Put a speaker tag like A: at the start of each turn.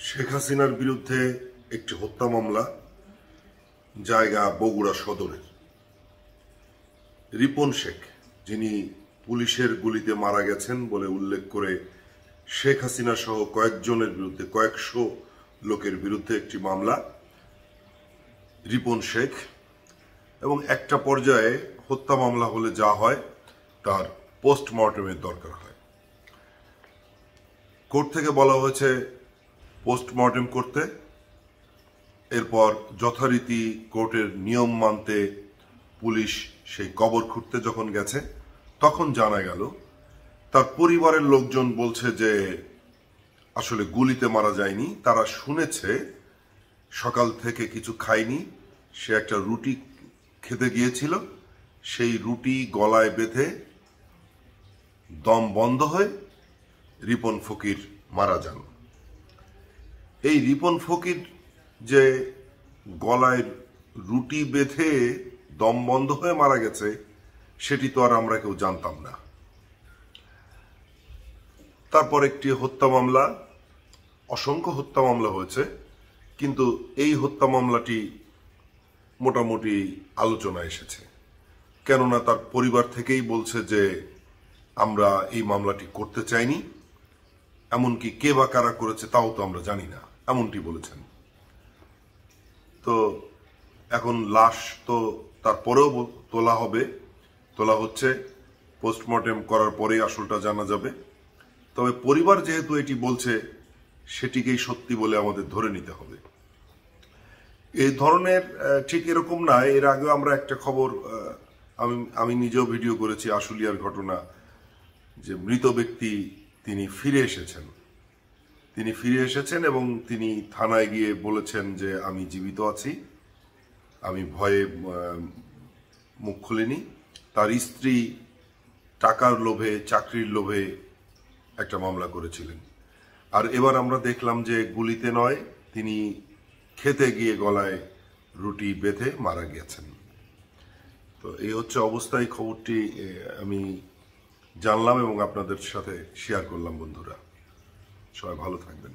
A: শেখ হাসিনার বিরুদ্ধে একটি হত্যা মামলা, জায়গা বগুড়া সদরের। রিপন শেখ, যিনি পুলিশের গুলিতে মারা গেছেন বলে উল্লেখ করে শেখ হাসিনা সহ কয়েকজনের বিরুদ্ধে, কয়েকশো লোকের বিরুদ্ধে একটি মামলা। রিপন শেখ, এবং একটা পর্যায়ে হত্যা মামলা হলে যা হয় তার পোস্টমর্টেমের দরকার হয়। কোর্ট থেকে বলা হয়েছে পোস্টমর্টেম করতে। এরপর যথারীতি কোর্টের নিয়ম মানতে পুলিশ সেই কবর খুঁড়তে যখন গেছে, তখন জানা গেল তার পরিবারের লোকজন বলছে যে আসলে গুলিতে মারা যায়নি। তারা শুনেছে সকাল থেকে কিছু খায়নি, সে একটা রুটি খেতে গিয়েছিল, সেই রুটি গলায় বেঁধে দম বন্ধ হয়ে রিপন ফকির মারা যান। এই রিপন ফকির যে গলায় রুটি বেঁধে দম বন্ধ হয়ে মারা গেছে, সেটি তো আর আমরা কেউ জানতাম না। তারপর একটি হত্যা মামলা, অসংখ্য হত্যা মামলা হয়েছে, কিন্তু এই হত্যা মামলাটি মোটামুটি আলোচনায় এসেছে। কেননা তার পরিবার থেকেই বলছে যে আমরা এই মামলাটি করতে চাইনি, এমনকি কে বা কারা করেছে তাও তো আমরা জানি না, এমনটি বলেছেন। তো এখন লাশ তো তারপরেও তোলা হচ্ছে, পোস্টমর্টেম করার পরেই আসলটা জানা যাবে। তবে পরিবার যেহেতু এটি বলছে, সেটিকেই সত্যি বলে আমাদের ধরে নিতে হবে। এই ধরনের ঠিক এরকম না, এর আগে আমরা একটা খবর, আমি নিজেও ভিডিও করেছি, আশুলিয়ার ঘটনা, যে মৃত ব্যক্তি তিনি ফিরে এসেছেন এবং তিনি থানায় গিয়ে বলেছেন যে আমি জীবিত আছি, আমি ভয়ে মুখ খুলিনি। তার স্ত্রী টাকার লোভে, চাকরির লোভে একটা মামলা করেছিলেন। আর এবার আমরা দেখলাম যে গুলিতে নয়, তিনি খেতে গিয়ে গলায় রুটি বেঁধে মারা গেছেন। তো এই হচ্ছে অবস্থায় খবরটি আমি জানলাম এবং আপনাদের সাথে শেয়ার করলাম। বন্ধুরা, সবাই ভালো থাকবেন।